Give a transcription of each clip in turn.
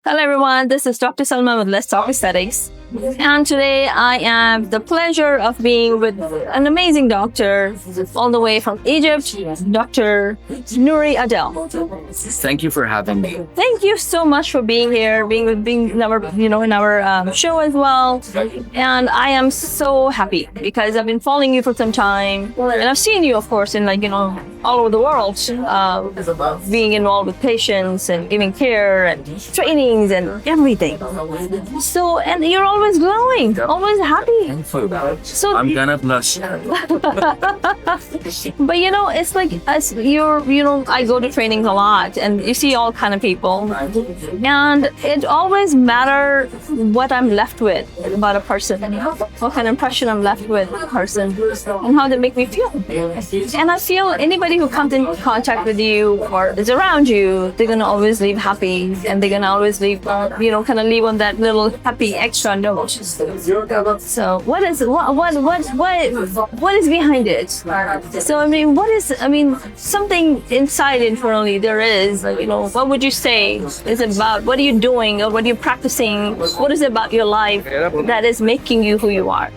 Hello everyone, this is Dr. Salma with Let's Talk Aesthetics. And today I have the pleasure of being with an amazing doctor all the way from Egypt, Dr. Nourey Adel. Thank you for having me. Thank you so much for being here, being in our, in our show as well. And I am so happy because I've been following you for some time, and I've seen you, of course, in all over the world, being involved with patients and giving care and trainings and everything. So, and you're always glowing, always happy. So I'm gonna blush. But it's like as I go to trainings a lot, and you see all kind of people, and it always matters what I'm left with about a person, what kind of impression I'm left with a person, and how they make me feel. And I feel anybody who comes in contact with you or is around you, they're gonna always leave happy, and they're gonna always leave, kind of leave on that little happy extra note. So what is behind it? So something inside internally there is. What would you say is about? What are you doing, or what are you practicing? What is it about your life that is making you who you are?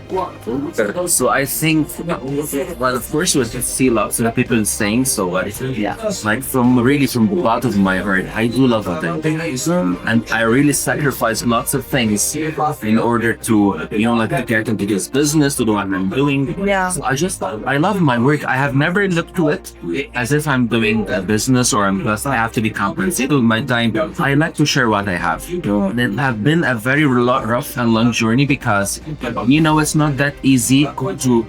So I think, well, of course, we see lots of people saying so. Like from the bottom of my heart, I do love what I do, and I really sacrifice lots of things in order to, to get into this business, to do what I'm doing. Yeah. So I love my work. I have never looked to it as if I'm doing a business or I have to be compensated with my time. I like to share what I have. It has been a very rough and long journey because, it's not that easy to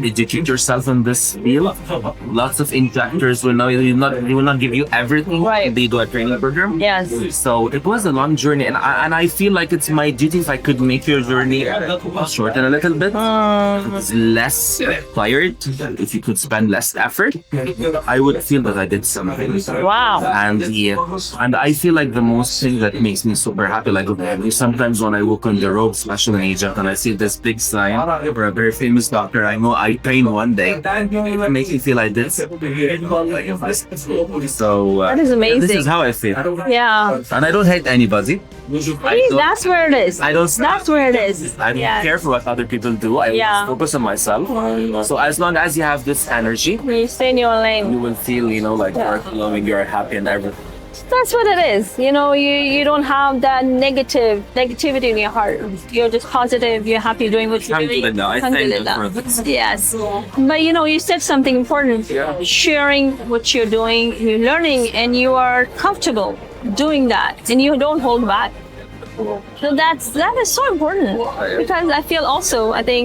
educate yourself in this field. Lots of instructors will not give you everything. Right. They do a training program. Yes. So it was a long journey, and I feel like it's my duty if I could make your journey shorten a little bit. It's less tired. If you could spend less effort, I would feel that I did something. Wow. And I feel like the most thing that makes me super happy, like sometimes when I walk on the road, especially in Egypt, and I see this big sign for a very famous doctor I know I train one day, it makes me feel I did. So that is amazing. This is how I feel. Yeah. And I don't hate anybody. That's where it is. That's where it is. I don't care for what other people do. I focus on myself. So as long as you have this energy, you stay in your lane. you will feel, like you're glowing, you're happy and everything. That's what it is. You don't have that negativity in your heart. You're just positive. You're happy doing what you're doing. Alhamdulillah. I thank you for this. Yes. But you said something important. Yeah. Sharing what you're doing, you're learning, and you are comfortable doing that, and you don't hold back. So that is so important, because I think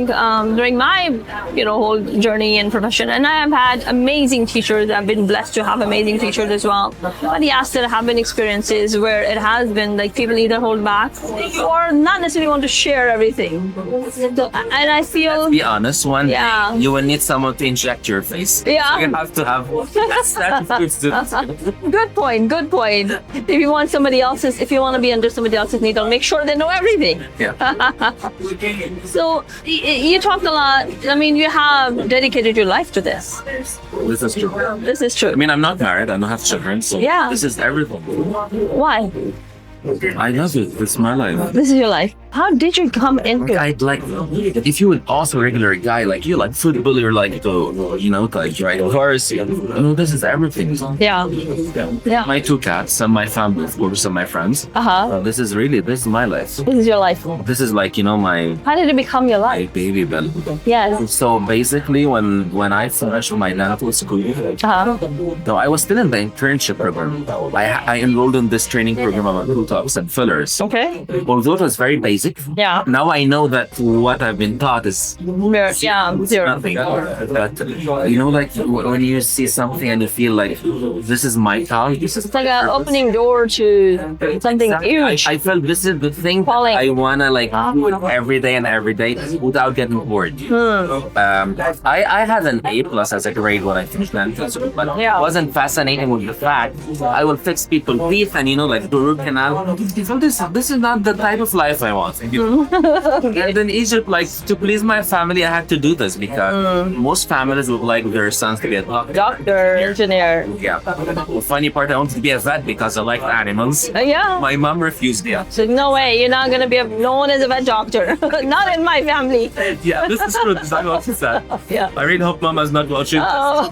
during my whole journey in profession, and I have had amazing teachers. I've been blessed to have amazing teachers as well. But yes, there have been experiences where it has been like people either hold back or not necessarily want to share everything. So, and I feel, let's be honest, one Yeah. day you will need someone to inject your face. Yeah. You have to have that. Good point. If you want to be under somebody else's needle, make sure they know everything. Yeah. So you talked a lot. You have dedicated your life to this. This is true. This is true. I'm not married. I don't have children. So Yeah. this is everything. Why? I love it. It's my life. This is your life. How did you come into it? I'd like, if you would also regular guy like you, like football, you're like like ride cars. This is everything. Yeah. Yeah. My 2 cats and my family, of course, and my friends. This is my life. This is your life. This is like my. How did it become your life? Baby bell. Yes. So basically, when I finished my dental school, so I was still in the internship program. I enrolled in this training program about Botox and fillers. Okay. Although it was very basic. Yeah. Now I know that what I've been taught is Zero. nothing. But like when you see something and you feel like this is my talent, this is It's like an opening door to something huge. I felt this is the thing Falling. I wanna do every day without getting bored. I had an A+ as a grade when I finished dental school, but I wasn't fascinated with the fact I will fix people's teeth and do root canal. so this is not the type of life I want. And in Egypt, like to please my family, I had to do this because most families would like their sons to be a Doctor, engineer. Yeah. The funny part, I wanted to be a vet because I like animals. Yeah. My mom refused it. So no way, you're not gonna be known as a vet doctor. Not in my family. Yeah, this is true. This is what she said. Yeah. I really hope Mama's not watching. Oh.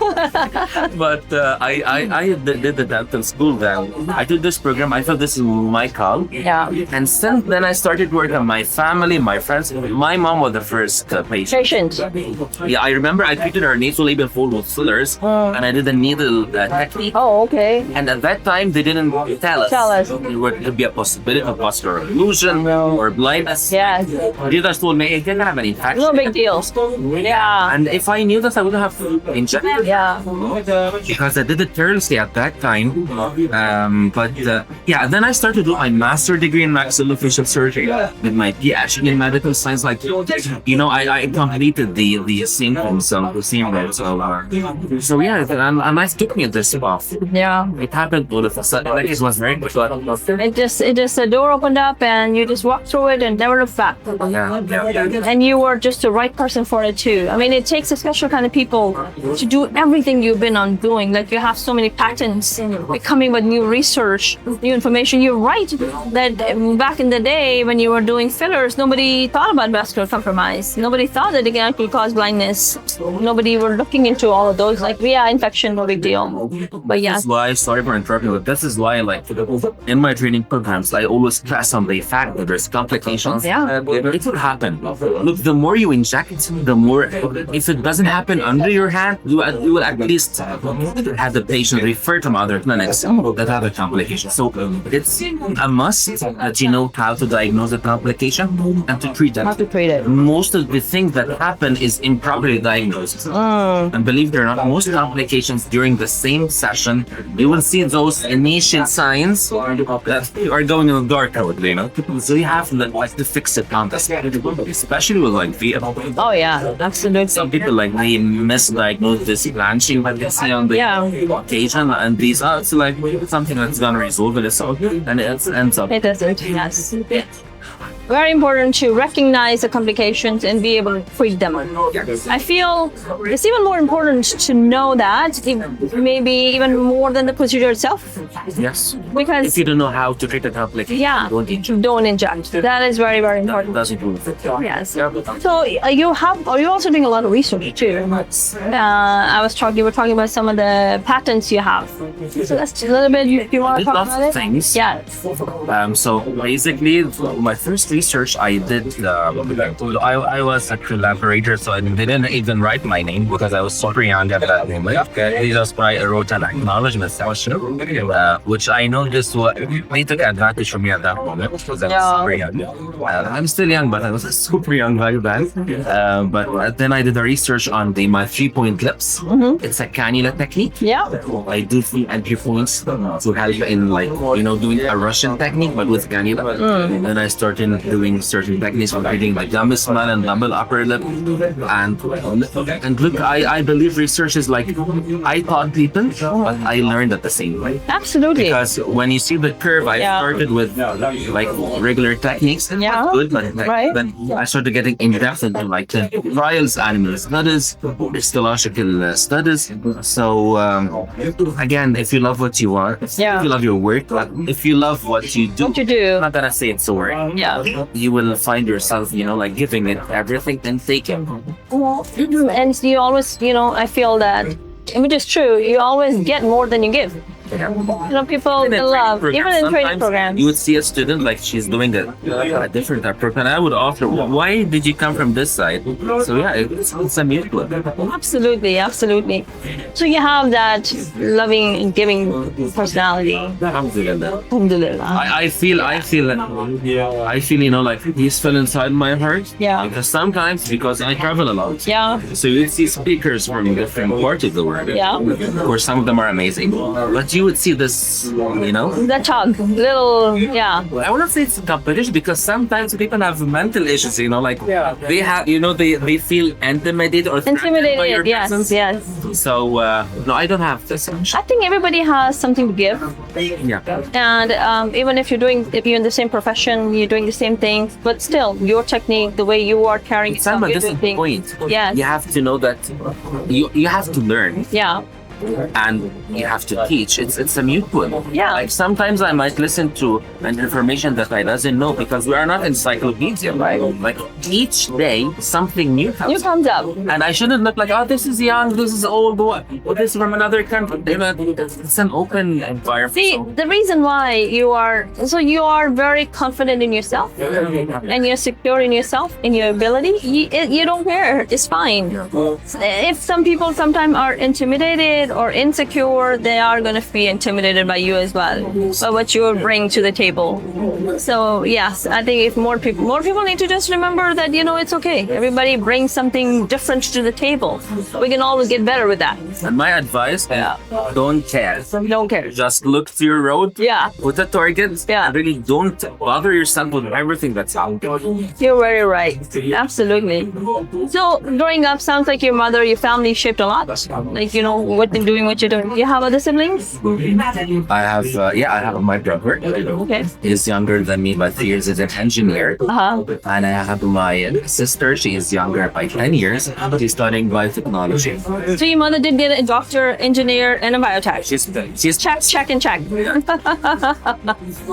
But I did the dental school then. I did this program. I thought this is my call. Yeah. And since then, I started working on my family, my friends. My mom was the first patient. Yeah, I remember I treated her nasolabial fold with fillers, and I did a needle technique. Oh, okay. And at that time, they didn't tell us. It could be a possibility of vascular occlusion or blindness. Yes. They just told me it didn't have any infection. No big deal. Yeah. And if I knew this, I wouldn't have injected. Yeah. Because I did it carelessly at that time. Yeah, then I started to do my master's degree in maxillofacial surgery with my PhD in medical science. Like, you know, I completed the same course, the same role. So yeah, and I took me this path. Yeah. It happened all of a sudden. Like, it was very quick. It just the door opened up and you just walked through it and never looked back. Yeah. And you were just the right person for it too. I mean, it takes a special kind of people to do everything you've been on doing. Like you have so many patents, coming with new research, new information. You're right that back in the day when you were doing fillers, nobody thought about vascular compromise. Nobody thought that it can actually cause blindness. Nobody were looking into all of those. Like, yeah, infection, no big deal. But yeah. This is why, sorry for interrupting, but this is why, like, in my training programs, I always stress on the fact that there's complications. Yeah. It will happen. Look, the more you inject, the more, if it doesn't happen under your hand, you will at least have the patient refer to other clinics that have a complication. So it's a must that you know how to diagnose a complication and to treat it. How to treat it. Most of the things that happen is improperly diagnosed. And believe it or not, most complications during the same session, you will see those initial signs that are going in the dark out, you know. So you have to fix it on this, especially with like VM. Oh yeah, absolutely. Some people like they misdiagnose this blanching that they see on the occasion, and these are it's like something that's gonna resolve it itself, and it ends up. It doesn't. Yes. Very important to recognize the complications and be able to treat them. I feel it's even more important to know that, maybe even more than the procedure itself. Yes. Because if you don't know how to treat a complication, don't inject. That is very, very important. That's important. Yes. So are you also doing a lot of research too? You were talking about some of the patents you have. So that's a little bit. If you want to talk lots about of it. things. Yeah. So basically, my first research I did, I was a collaborator, so they didn't even write my name because I was super young at that moment. They just wrote an acknowledgement section, which I know they took advantage from me at that moment because I was super young. I'm still young, but I was super young back then. But then I did a research on my 3-point lips. It's a cannula technique. Yeah. I do 3 entry points to help in doing a Russian technique, but with cannula. Then I started doing certain techniques for creating the gum smile and double upper lip. And look, I believe research is like, I taught people, but I learned at the same time. Absolutely. Because when you see the curve, I started with like regular techniques. Good, but then I started getting in depth into like the trials, animal studies, histological studies. So again, if you love what you are, if you love your work, if you love what you do, I'm not gonna say it's a work. You will find yourself, like giving it everything and taking. And you always, I feel that, which is true, you always get more than you give. People love, even in training programs. You would see a student like she's doing a different approach, and I would offer, why did you come from this side? So it's a mutual. Absolutely. So you have that loving and giving personality. Alhamdulillah. I feel like peaceful inside my heart. Yeah. Because sometimes, because I travel a lot. Yeah. So you see speakers from different parts of the world. Yeah. Of course, some of them are amazing, but you you would see this, The chug, little, yeah. I wouldn't say it's a competition because sometimes people have mental issues, like they have, they feel intimidated or threatened by your Intimidated, presence. yes. So, no, I don't have this. I think everybody has something to give. Yeah. And even if you're in the same profession, you're doing the same thing, but still, your technique, the way you are carrying yourself, Salma, you're this is doing the point. Yes. You have to know that you have to learn. Yeah. And you have to teach. It's a mutual. Yeah. Like sometimes I might listen to an information that I doesn't know because we are not encyclopedia, right? Like each day something new comes. Comes up. And I shouldn't look like, oh, this is young, this is old, this is from another country. It's an open environment. See, the reason why you are very confident in yourself and you're secure in yourself, in your ability, you don't care. It's fine. If some people sometimes are intimidated or insecure, they are going to be intimidated by you as well, by what you bring to the table. So yes, I think if more people need to just remember that, it's okay. Everybody brings something different to the table. We can always get better with that. And my advice, don't care. Don't care. Just look to your road, put a target, and really don't bother yourself with everything that's out there. You're very right. Absolutely. So growing up, sounds like your mother, your family shaped a lot. Like, what they're doing, what you're doing. Do you have other siblings? I have my brother. Okay. He's younger than me by 3 years. He's an engineer. Uh-huh. And I have my sister. She is younger by 10 years. She's studying biotechnology. So your mother did get a doctor, engineer, and a biotech. She's Check.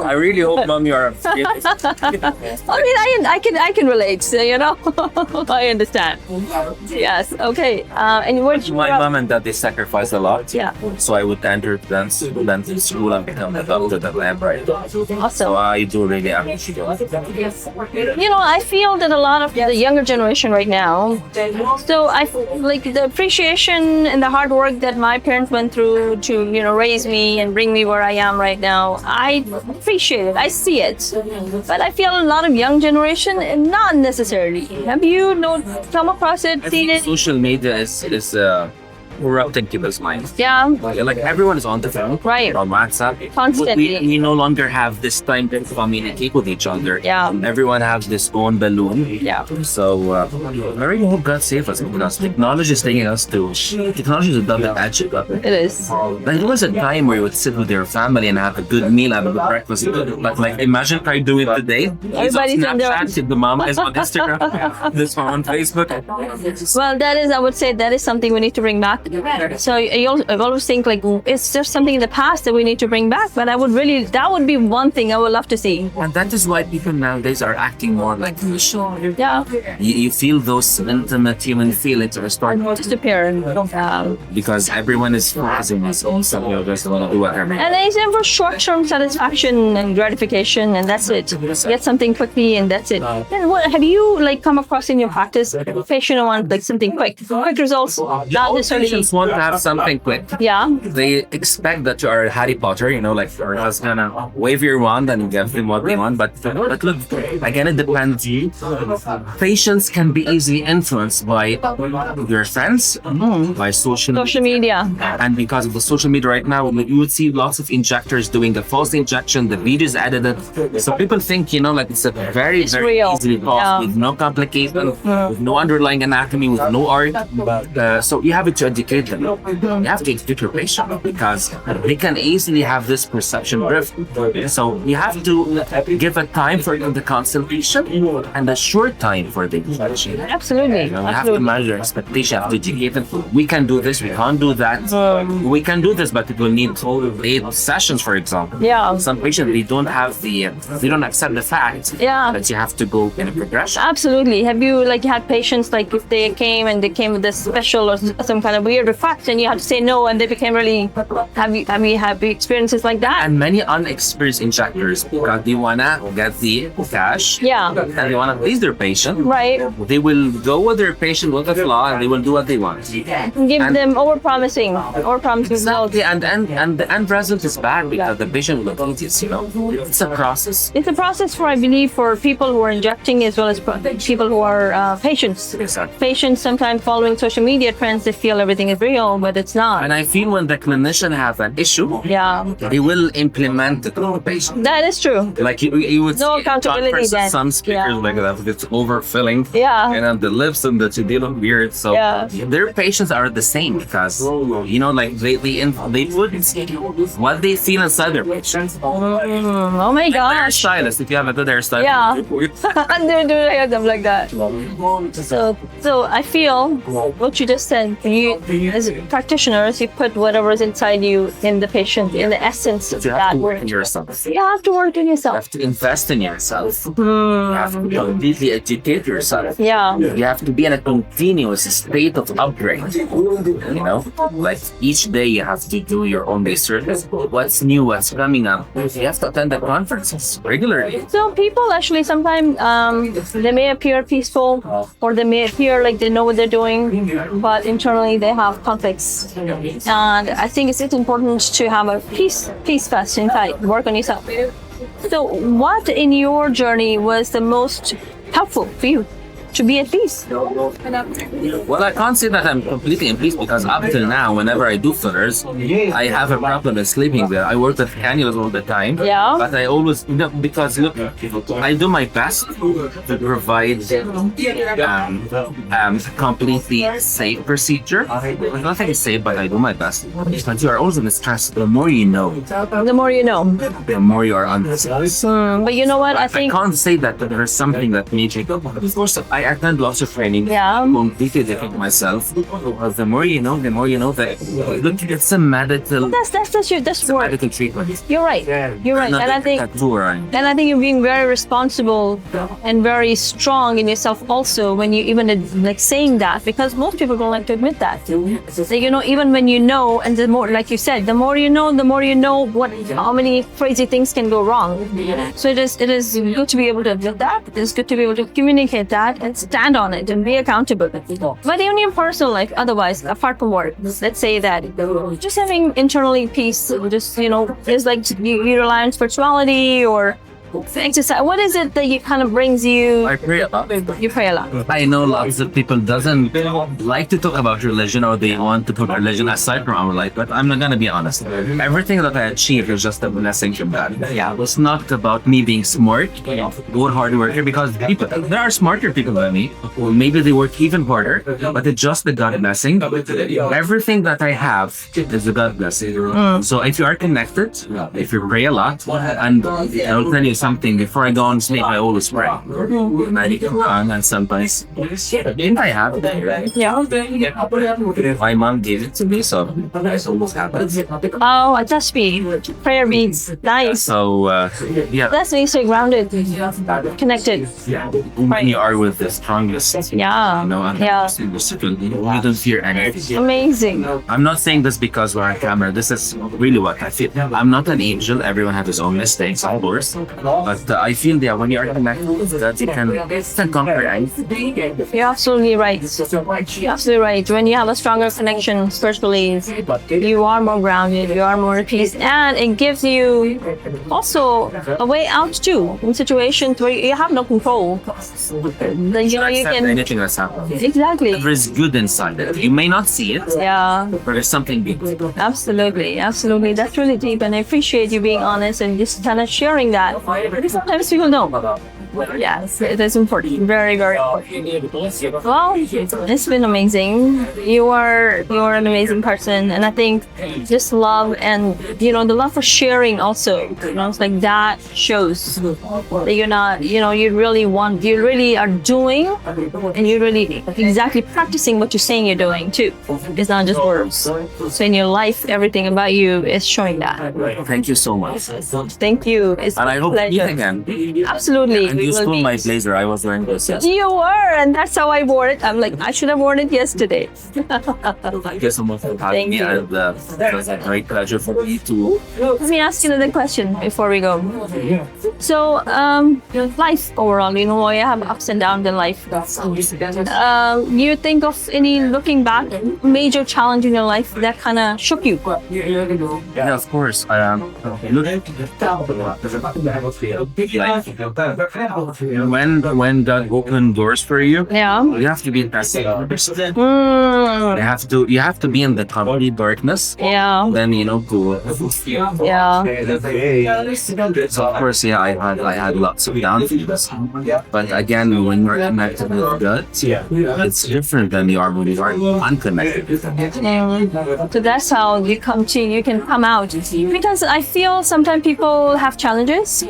I really hope, Mom, you are. I mean, I can relate. So, I understand. Yes. Okay. And what? My mom and dad, they sacrificed a lot. Yeah. So I would enter dental school and become a doctor that I am right. Awesome. So I do really appreciate it. I feel that a lot of the younger generation right now, so I like the appreciation and the hard work that my parents went through to, raise me and bring me where I am right now. I appreciate it. I see it. But I feel a lot of young generation, not necessarily. Have you come across it, seen it? Social media is corrupting people's minds. Yeah. Like everyone is on the phone, Right. on WhatsApp. Constantly. We no longer have this time to communicate with each other. Yeah. Everyone has this own balloon. Yeah. So I really hope God save us because technology is taking us to. Technology is a double-edged weapon. It is. There was a time where you would sit with your family and have a good meal, have a good breakfast. But imagine try doing it today. Everybody's on their own. Snapchat, the mama is on Instagram, this one on Facebook. Well, I would say that is something we need to bring back. So I always think like, is there something in the past that we need to bring back? But that would be one thing I would love to see. And that is why people nowadays are acting more like Yeah. you feel those intimate human feelings are starting Disappearing. because everyone is focusing on something. Just want to do whatever. And it's for short-term satisfaction and gratification, and that's it. Get something quickly, and that's it. And what have you come across in your practice? Patient want something quick results, not necessarily. Patients want to have something quick. Yeah. They expect that you are Harry Potter, or just gonna wave your wand and give them what they want. But look, again, it depends. Patients can be easily influenced by your friends, by social media. And because of the social media right now, you would see lots of injectors doing the false injection, the videos edited. So people think, it's a very real. easily caused with no complication, with no underlying anatomy, with no art. So you have to educate them. You have to educate your patient because they can easily have this perception drift. So you have to give a time for the consultation and a short time for the injection. Absolutely. You have to manage your expectation. You have to educate them. We can do this. We can't do that. We can do this, but it will need 8 sessions, for example. Yeah. Some patients they don't accept the fact that you have to go in a progression. Absolutely. Have you had patients if they came with this special or some kind of weird request and you had to say no and they became really have you had experiences like that? And many unexperienced injectors because they wanna get the cash. Yeah. And they wanna please their patient. Right. They will go with their patient with a flaw and they will do what they want. Give them over-promising exactly. And the end result is bad because the patient will look this, It's a process. It's a process I believe, for people who are injecting as well as people who are patients. Exactly. Patients sometimes following social media trends, they feel everything think it's real, but it's not. And I feel when the clinician has an issue, Yeah, they will implement it on the patient. that is true. Like you would No see accountability conferences, then. some speakers Yeah. like that, it's overfilling. Yeah. And then the lips and the they look weird. So Yeah. their patients are the same because like they put what they feel inside their patients. Oh my gosh. Hairstylist, if you have a good hairstylist. Yeah. And they're doing them like that. So I feel what you just said, you as practitioners, you put whatever is inside you in the patient, in the essence of You have that to work work. on yourself. You have to work on You yourself. have to invest in yourself. You have to completely educate yourself. Yeah. You have to be in a continuous state of upgrade. Like each day you have to do your own research. What's new, what's coming up. You have to attend the conferences regularly. So people actually sometimes they may appear peaceful or they may appear like they know what they're doing, but internally they have conflicts. And I think it's important to have a peace fest inside, work on yourself. So what in your journey was the most helpful for you to be at peace? Well, I can't say that I'm completely in peace because up till now, whenever I do fillers, I have a problem with sleeping there. I work with cannulas all the time. Yeah. But I always, because look, I do my best to provide completely safe procedure. Nothing is safe, but I do my best. But you are always in stress. The more you know, The more you know. the more you are under stress. But you know what? I I think can't say that there's something that made you. Of course, I attend lots of training. Yeah. Completely different myself. Because the more you know that look, it's a medical that's work. medical treatment. You're right. You're right. Not And I think tattoo, right? And I think you're being very responsible and very strong in yourself also when you even like saying that, because most people don't like to admit that. So, even when you know, and the more, like you said, the more you know how many crazy things can go wrong. So it is good to be able to admit that. It's good to be able to communicate that and stand on it and be accountable. But even in personal life, otherwise, apart from work, let's say that just having internally peace, just, is like you rely on spirituality or exercise. What is it that kind of brings you? I pray a lot. You pray a lot. I know lots of people doesn't like to talk about religion or they want to put religion aside from our life, but I'm not gonna be honest. Everything that I achieved is just a blessing from God. Yeah, it's not about me being smart, good hard worker, because there are smarter people than me. Maybe they work even harder, but it's just the God blessing. Everything that I have is a God blessing. So if you are connected, if you pray a lot, and I'll tell you something, before I go on sleep, I always pray. And sometimes I have it. Yeah. My mom gave it to me, so it almost happens. Oh, it does be. Prayer means nice. So, yeah, That's me stay grounded, connected. when you are with the strongest, Yeah. and Yeah. you don't fear anything. Amazing. I'm not saying this because we're on camera. This is really what I feel. I'm not an angel. Everyone has his own mistakes, of course. But I feel that when you are connected, that you can conquer anything. You're absolutely right. You're absolutely right. When you have a stronger connection spiritually, you are more grounded, you are more at peace, and it gives you also a way out too in situations where you have no control. You Accept can anything that's happening. exactly. There is good inside it. You may not see it, Yeah. but there's something big. Absolutely, absolutely. That's really deep, and I appreciate you being honest and just kind of sharing that. Sometimes people don't. Yes, it is important. Very, very important. Well, it's been amazing. You are an amazing person, and I think just love and the love for sharing also. It's like that shows that you're not, you really are doing, and you're really exactly practicing what you're saying you're doing too. It's not just words. So in your life, everything about you is showing that. Thank you so much. Thank you. It's And I hope we meet pleasure. again. Absolutely. And you will stole be. my blazer. I was wearing this. Yes. You were, and that's how I wore it. I'm like, I should have worn it yesterday. Thank you so much for having Thank me. you. And it was a great pleasure for me to. Let me ask you another question before we go. So, life overall, I have ups and downs in life. You think of any, looking back, major challenge in your life that kind of shook you? Yeah, of course. Look, when God open doors for you, Yeah. you have to be passive. Mm. You have to be in the complete darkness. Yeah. Then to Yeah. so of course, yeah, I had lots of downfalls. But again, when you're connected with God, it's different than you are when you are unconnected. So that's how you can come out. Because I feel sometimes people have challenges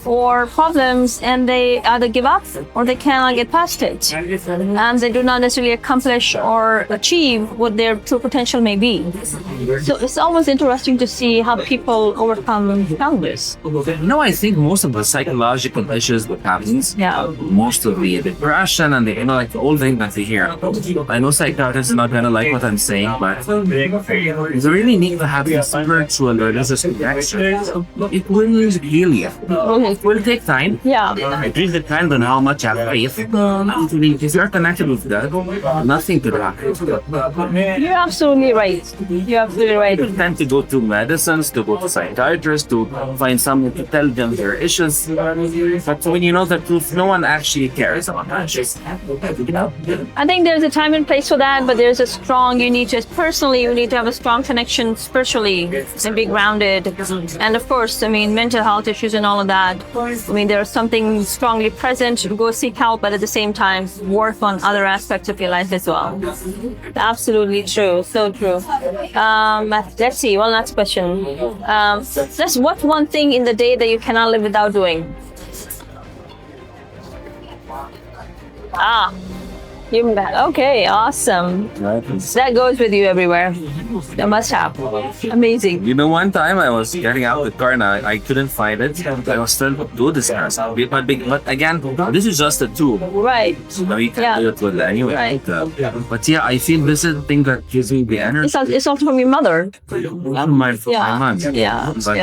or problems and they either give up or they cannot get past it. And they do not necessarily accomplish or achieve what their true potential may be. So it's always interesting to see how people overcome challenges. No, I think most of the psychological issues that happens, most of the depression and the like all things that they hear. I know psychiatrists are not gonna like what I'm saying, but you really need to have a spiritual or religious connection. It will heal you. It will take time. Yeah. It really depends on how much you have faith. Actually, if you're connected with that, nothing could happen. You're absolutely right. You're absolutely right. You tend to go to medicines, to go to psychiatrists, to find someone to tell them their issues. But when you know the truth, no one actually cares about that. I think there's a time and place for that, but there's a strong, you need to have a strong connection spiritually and be grounded. And of course, I mean, mental health issues and all of that. I mean, there's something strongly present, go seek help, but at the same time, work on other aspects of your life as well. Absolutely true. So true. Let's see, one last question. Just what one thing in the day that you cannot live without doing? Okay, awesome. That goes with you everywhere. That must have. Amazing. You know, one time I was getting out of the car and I couldn't find it. I was trying to do this carousel. But again, this is just a tool. Right. So you can do it with anyway. Right. But yeah, I feel this is the thing that gives me the energy. It's also from your mother. From my mom. Yeah. But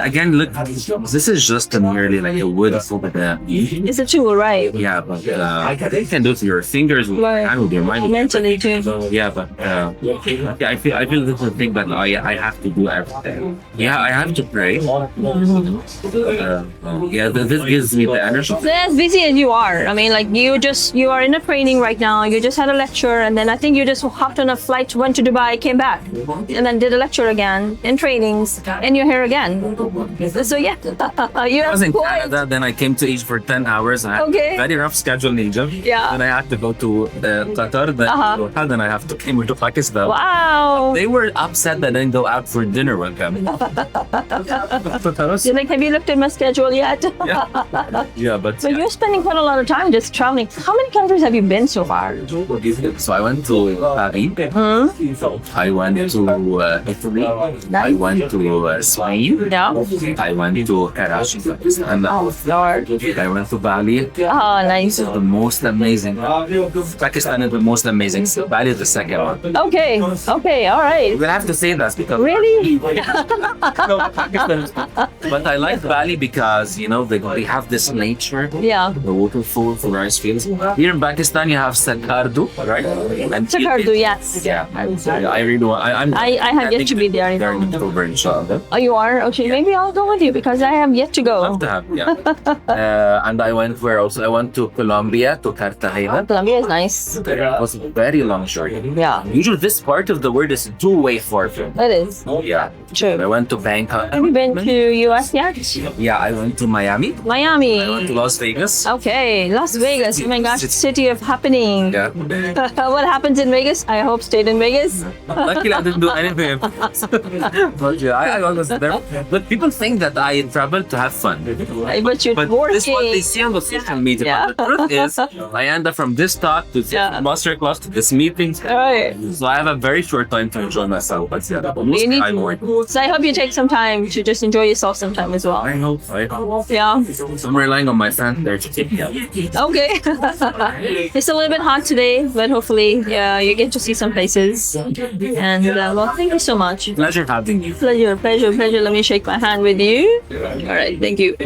again, look, this is just merely like a wood for the. It's a tool, right? Yeah, but you can do it with your fingers. Right. With your mind. Mentally too. Yeah, but I feel this is the thing that I have to do every day. Yeah, I have to pray. This gives me the energy. So as busy as you are, I mean, like you are in a training right now. You just had a lecture, and then I think you just hopped on a flight, went to Dubai, came back, and then did a lecture again in trainings, and you're here again. So yeah, you I was in Canada, then I came to Egypt for 10 hours. I had a very rough schedule in Egypt. Yeah. Then I had to go to Qatar, then I have to came to Pakistan. Wow. They were upset that I didn't go out for dinner with them. You're like, have you looked at my schedule yet? Yeah, but So you're spending quite a lot of time just traveling. How many countries have you been so far? So I went to Paris. I went to Italy. I went to Spain. Yeah. I went to Karachi, Pakistan. Lord. I went to Bali. Oh, nice. The most amazing. Pakistan is the most amazing. Bali is the second one. Okay, all right. We'll have to say that because Really? no, Pakistan is, but I like Bali because they have this nature. Yeah. The waterfalls, the rice fields. Here in Pakistan, you have Sakardu, right? And Sakardu, yes. Yeah, I really want. I have yet to be there. There in October, inshallah. Oh, you are? Okay, maybe I'll go with you because I have yet to go. Have to have, yeah. And I went where else? I went to Colombia, to Cartagena. Colombia is nice. It was a very long journey. Yeah. Usually, this part of the world is two-way for film. It is. Yeah. True. I went to Bangkok. Have you been to US yet? Yeah, I went to Miami. Miami. I went to Las Vegas. Okay, Las Vegas. Oh my gosh, city of happening. Yeah. What happens in Vegas? I hope stayed in Vegas. Luckily, I didn't do anything. But yeah, I was there. But people think that I traveled to have fun. But you're But working. this is what they see on the social media. Yeah. But the truth is, I end up from this talk to this master class to this meeting. Alright. So I have a very short time to enjoy myself. But yeah, You need I'm working. So I hope you take some time to just enjoy yourself sometime as well. I hope. Yeah. So I'm relying on my friend there to take me out. Okay. It's a little bit hot today, but hopefully you get to see some places. And well, thank you so much. Pleasure having you. Pleasure. Let me shake my hand with you. All right. Thank you.